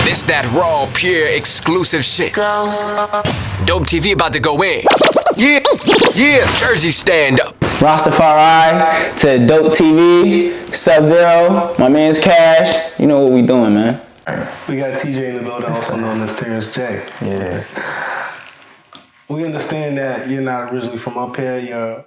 This that raw, pure, exclusive shit. Dope TV about to go in. Yeah. Jersey stand up. Rastafari to Dope TV, SubZero, my man's Cash. You know what we doing, man. We got TJ in the building, also known as Terrence J. Yeah. We understand that you're not originally from up here. You're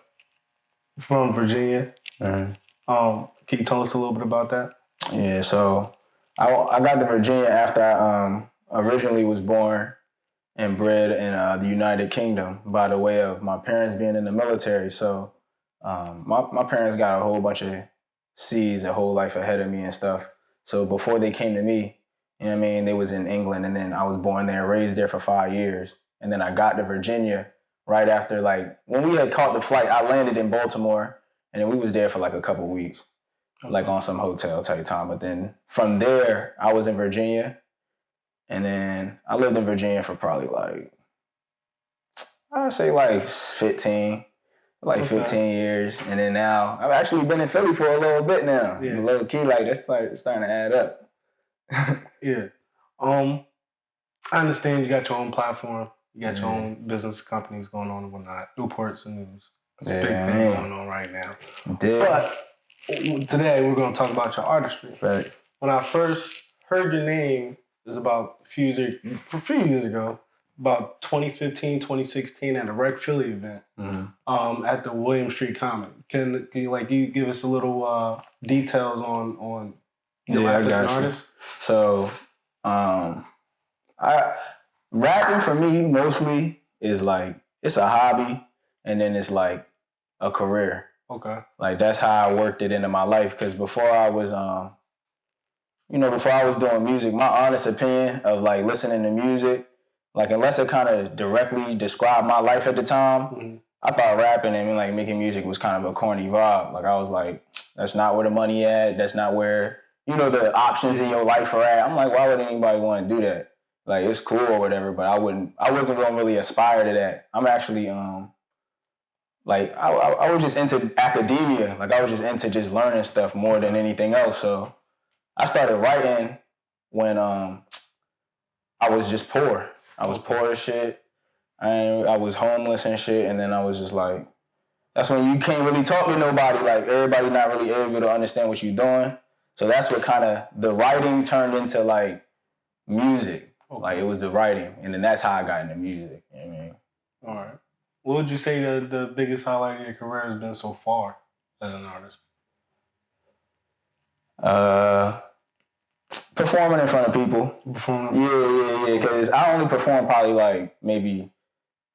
from Virginia. Mm-hmm. Can you tell us a little bit about that? Yeah, so I got to Virginia after I originally was born and bred in the United Kingdom by the way of my parents being in the military. So my parents got a whole bunch of seeds, a whole life ahead of me and stuff. So before they came to me, you know what I mean, they was in England, and then I was born there, raised there for 5 years. And then I got to Virginia right after, like, when we had caught the flight, I landed in Baltimore, and then we was there for like a couple weeks, like on some hotel type time. But then from there, I was in Virginia, and then I lived in Virginia for probably like, I'd say like 15 years. And then now, I've actually been in Philly for a little bit now. Yeah. Low key, like, that's like starting to add up. Yeah. I understand you got your own platform. You got your own business companies going on and whatnot. NewPorts&News. It's a big thing going on right now. But today we're going to talk about your artistry. Right. When I first heard your name, it was about a few years ago, about 2015, 2016 at a Rec Philly event at the William Street Common. Can you give us a little details on your life as an artist? So, rapping for me mostly is like, it's a hobby, and then it's like a career. Okay. Like, that's how I worked it into my life. Because before I was doing music, my honest opinion of like listening to music, like, unless it kind of directly described my life at the time, I thought rapping and like making music was kind of a corny vibe. Like, I was like, that's not where the money at. That's not where, the options in your life are at. I'm like, why would anybody want to do that? Like, it's cool or whatever, but I wasn't going to really aspire to that. I'm actually, like, I was just into academia. Like, I was just into just learning stuff more than anything else. So I started writing when I was just poor. I was poor as shit. I was homeless and shit. And then I was just like, that's when you can't really talk to nobody. Like, everybody not really able to understand what you're doing. So that's what kind of, the writing turned into like music. Like, it was the writing. And then that's how I got into music. You know what I mean? All right. What would you say the biggest highlight of your career has been so far as an artist? Performing in front of people. Yeah. Because I only perform probably like maybe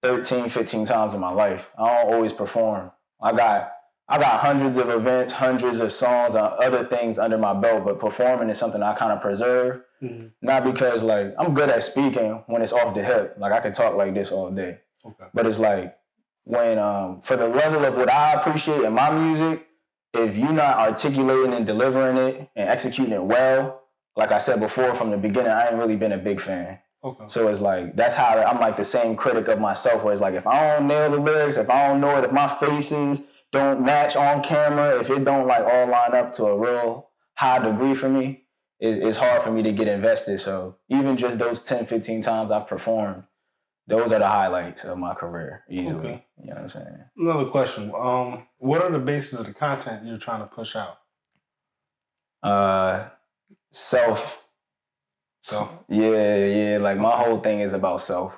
13, 15 times in my life. I don't always perform. I got hundreds of events, hundreds of songs, other things under my belt, but performing is something I kind of preserve. Not because, like, I'm good at speaking when it's off the hip. Like, I can talk like this all day. Okay. But it's like, when, for the level of what I appreciate in my music, if you're not articulating and delivering it and executing it well, like I said before from the beginning, I ain't really been a big fan. Okay. So it's like, that's how I'm like the same critic of myself, where it's like, if I don't nail the lyrics, if I don't know it, if my faces don't match on camera, if it don't like all line up to a real high degree for me, it's hard for me to get invested. So even just those 10, 15 times I've performed, those are the highlights of my career, easily. Okay. You know what I'm saying? Another question. What are the bases of the content you're trying to push out? Self. Yeah. Like, my whole thing is about self.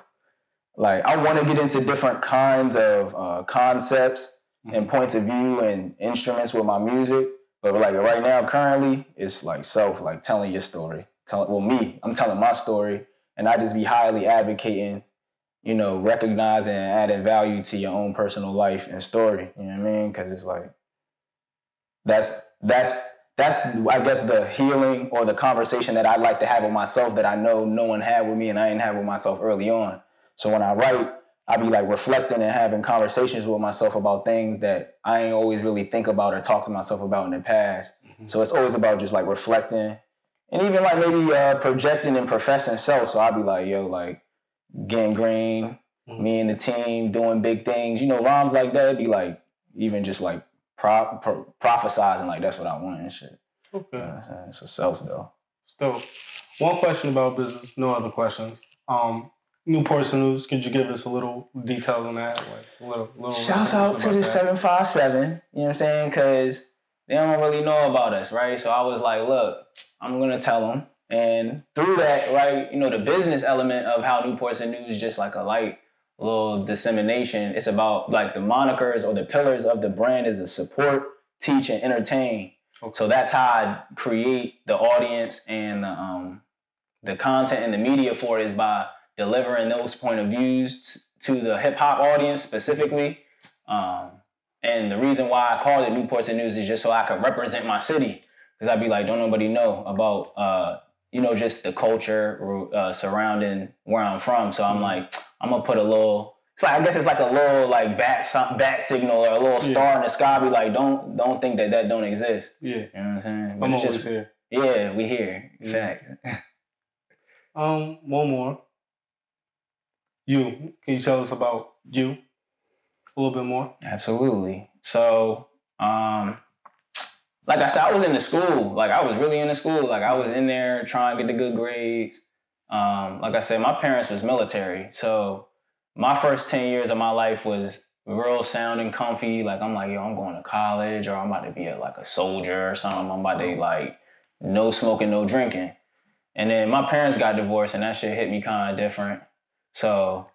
Like, I want to get into different kinds of concepts and points of view and instruments with my music. But like right now, currently, it's like self, like telling your story. I'm telling my story, and I just be highly advocating, recognizing and adding value to your own personal life and story. You know what I mean? Because it's like, that's I guess the healing or the conversation that I'd like to have with myself that I know no one had with me and I didn't have with myself early on. So when I write, I be like reflecting and having conversations with myself about things that I ain't always really think about or talk to myself about in the past. So it's always about just like reflecting and even like maybe projecting and professing self. So I'll be like, yo, like getting green, me and the team doing big things, rhymes like that. It'd be like even just like prophesizing, like that's what I want and shit. Okay. It's a self though. So One question about business, no other questions. NewPorts&News, could you give us a little details on that? Like little Shouts out to the 757, you know what I'm saying? Because they don't really know about us, right? So I was like, look, I'm going to tell them. And through that, right, you know, the business element of how NewPorts&News is just like a light little dissemination. It's about like the monikers or the pillars of the brand is to support, teach, and entertain. Okay. So that's how I create the audience and the content and the media for it is by delivering those point of views to the hip hop audience specifically. And the reason why I called it NewPorts&News is just so I could represent my city. Because I'd be like, don't nobody know about, you know, just the culture surrounding where I'm from. So I'm like, I'm going to put a little, it's like, I guess it's like a little like bat signal or a little star in the sky. Be like, don't think that don't exist. Yeah. You know what I'm saying? But I'm always here. Yeah, we here. Facts. One more. Can you tell us about you a little bit more? Absolutely. So, like I said, I was in the school. Like I was really in the school. Like I was in there trying to get the good grades. Like I said, my parents was military. So my first 10 years of my life was real sound and comfy. Like I'm like, yo, I'm going to college or I'm about to be like a soldier or something. I'm about to like no smoking, no drinking. And then my parents got divorced and that shit hit me kind of different. So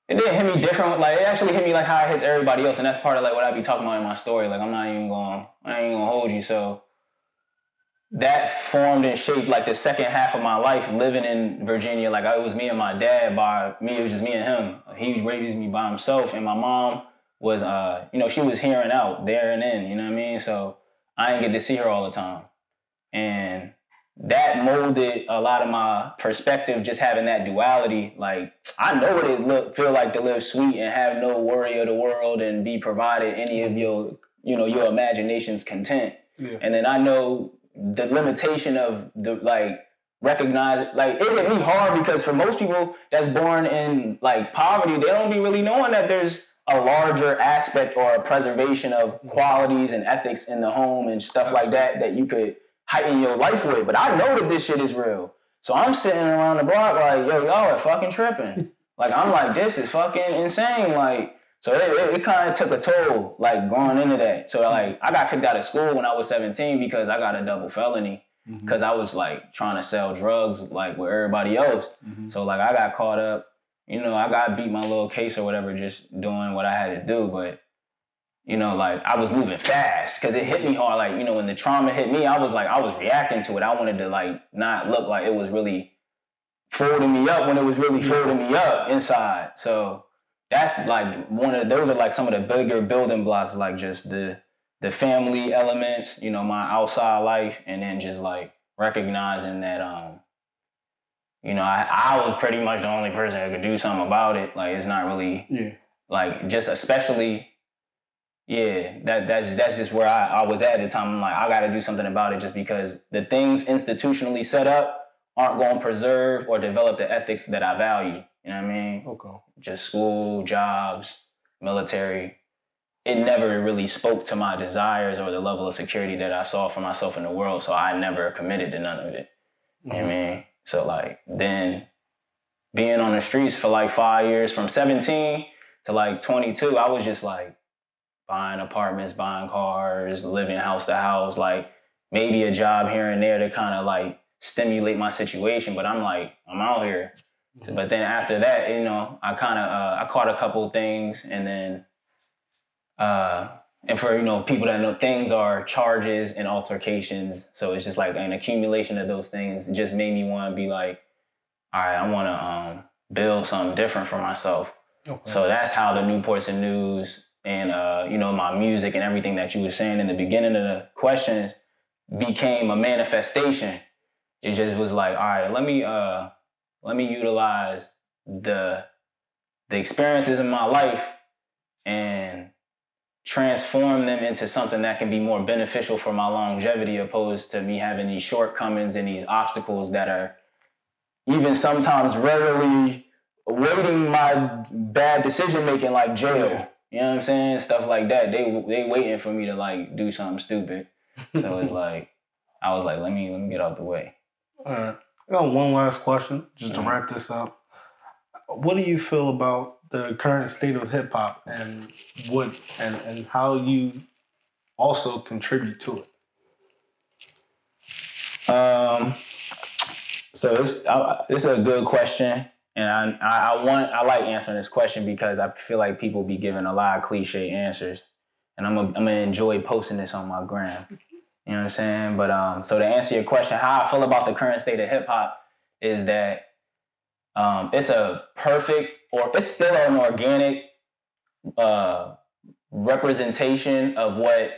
it didn't hit me different. Like it actually hit me like how it hits everybody else. And that's part of like what I be talking about in my story. Like I ain't even gonna hold you. So that formed and shaped like the second half of my life living in Virginia. Like it was me and my dad. It was just me and him. He raised me by himself. And my mom was, you know, she was here and out, there and in, you know what I mean? So I didn't get to see her all the time. And that molded a lot of my perspective, just having that duality. Like, I know what it feel like to live sweet and have no worry of the world and be provided any of your, you know, your imagination's content. Yeah. And then I know the limitation of the, like, recognize, like, it hit me hard because for most people that's born in, like, poverty, they don't be really knowing that there's a larger aspect or a preservation of qualities and ethics in the home and stuff like that you could heighten your life with. But I know that this shit is real. So I'm sitting around the block like, yo, y'all are fucking tripping. Like, I'm like, this is fucking insane. Like, so it kind of took a toll, like, going into that. So, like, I got kicked out of school when I was 17 because I got a double felony. Because I was, like, trying to sell drugs, like, with everybody else. So, like, I got caught up. You know, I got beat my little case or whatever just doing what I had to do. But you know, like, I was moving fast because it hit me hard. Like, you know, when the trauma hit me, I was reacting to it. I wanted to, like, not look like it was really folding me up when it was really folding me up inside. So that's, like, those are, like, some of the bigger building blocks, like, just the family elements, you know, my outside life, and then just, like, recognizing that, you know, I was pretty much the only person that could do something about it. Like, it's not really, like, just especially... Yeah, that's just where I was at the time. I'm like, I got to do something about it just because the things institutionally set up aren't going to preserve or develop the ethics that I value. You know what I mean? Okay. Just school, jobs, military. It never really spoke to my desires or the level of security that I saw for myself in the world. So I never committed to none of it. You know what I mean? So like then being on the streets for like 5 years, from 17 to like 22, I was just like, buying apartments, buying cars, living house to house, like maybe a job here and there to kind of like stimulate my situation. But I'm like, I'm out here. But then after that, you know, I kind of, I caught a couple of things and then, and for, you know, people that know, things are charges and altercations. So it's just like an accumulation of those things. It just made me want to be like, all right, I want to build something different for myself. Okay. So that's how the NewPorts&News and, you know, my music and everything that you were saying in the beginning of the questions became a manifestation. It just was like, all right, let me utilize the experiences in my life and transform them into something that can be more beneficial for my longevity, opposed to me having these shortcomings and these obstacles that are even sometimes rarely awaiting my bad decision making, like jail. You know what I'm saying? Stuff like that. They waiting for me to like do something stupid. So it's like, I was like, let me get out the way. All right. I got one last question, just to wrap this up. What do you feel about the current state of hip hop and and how you also contribute to it? So it's a good question, and I like answering this question because I feel like people be giving a lot of cliche answers, and I'm gonna enjoy posting this on my gram. You know what I'm saying? But so to answer your question, how I feel about the current state of hip hop is that it's a perfect, or it's still an organic representation of what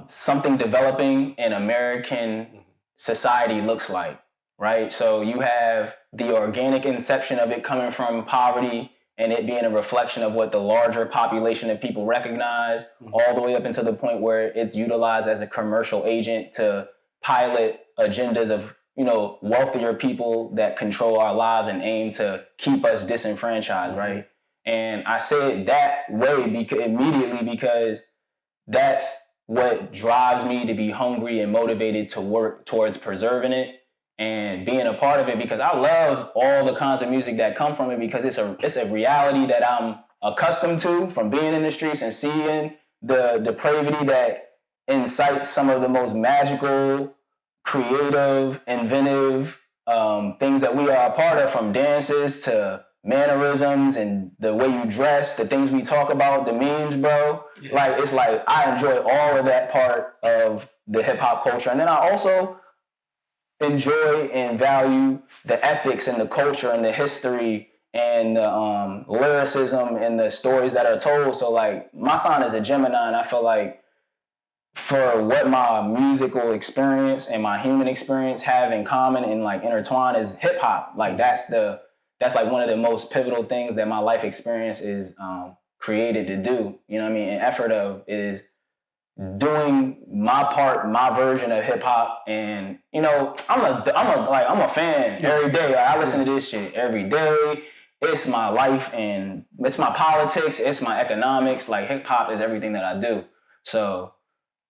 something developing in American society looks like, right? So you have the organic inception of it coming from poverty and it being a reflection of what the larger population of people recognize, all the way up until the point where it's utilized as a commercial agent to pilot agendas of, you know, wealthier people that control our lives and aim to keep us disenfranchised, right? And I say it that way immediately because that's what drives me to be hungry and motivated to work towards preserving it and being a part of it, because I love all the kinds of music that come from it, because it's a reality that I'm accustomed to from being in the streets and seeing the depravity that incites some of the most magical, creative, inventive things that we are a part of, from dances to mannerisms and the way you dress, the things we talk about, the memes, bro. Yeah. Like, it's like I enjoy all of that part of the hip hop culture. And then I also enjoy and value the ethics and the culture and the history and the lyricism and the stories that are told. So like, my sign is a Gemini, and I feel like for what my musical experience and my human experience have in common and like intertwine is hip hop. Like that's like one of the most pivotal things that my life experience is created to do. You know what I mean? An effort of is doing my part, my version of hip hop. And you know, I'm a fan every day. Like, I listen to this shit every day. It's my life and it's my politics. It's my economics. Like, hip hop is everything that I do. So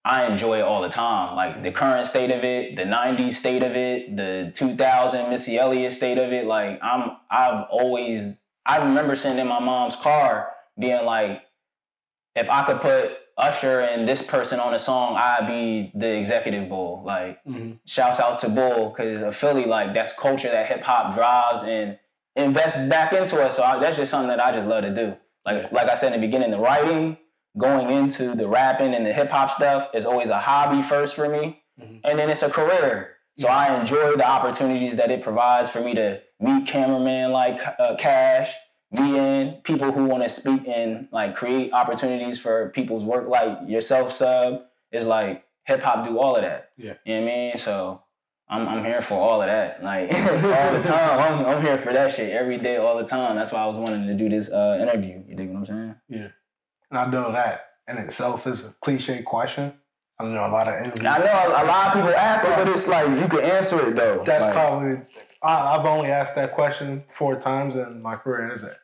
I enjoy it all the time. Like the current state of it, the 90s state of it, the 2000 Missy Elliott state of it. Like I remember sitting in my mom's car being like, if I could put Usher and this person on a song, I'd be the executive Bull. Like, shouts out to Bull, because of Philly, like that's culture that hip hop drives and invests back into us. So that's just something that I just love to do. Like I said in the beginning, the writing, going into the rapping and the hip hop stuff is always a hobby first for me. And then it's a career. So I enjoy the opportunities that it provides for me to meet cameramen like Cash, meeting people who want to speak and like create opportunities for people's work, like yourself, Sub. Is like hip hop do all of that. Yeah. You know what I mean? So I'm here for all of that. Like all the time. I'm here for that shit every day, all the time. That's why I was wanting to do this interview. You dig what I'm saying? Yeah. And I know that in itself is a cliche question. I know a lot of interviews. I know a lot of people ask it, but it's like you can answer it though. That's like, probably. I've only asked that question 4 times in my career as an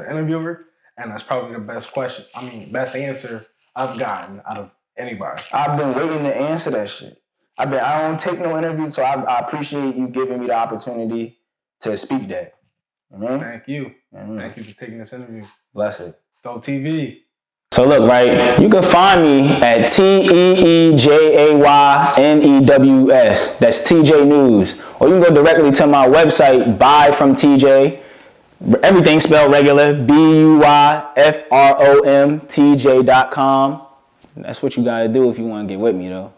interviewer, and that's probably the best question. I mean, best answer I've gotten out of anybody. I've been waiting to answer that shit. I don't take no interview, so I appreciate you giving me the opportunity to speak that. Mm-hmm. Thank you. Mm-hmm. Thank you for taking this interview. Bless it. Dope TV. So look, right, you can find me at TeejayNews. That's TeejayNews. Or you can go directly to my website, Buy from TJ. Everything spelled regular, BUYFROM TJ.com. That's what you gotta do if you wanna get with me though.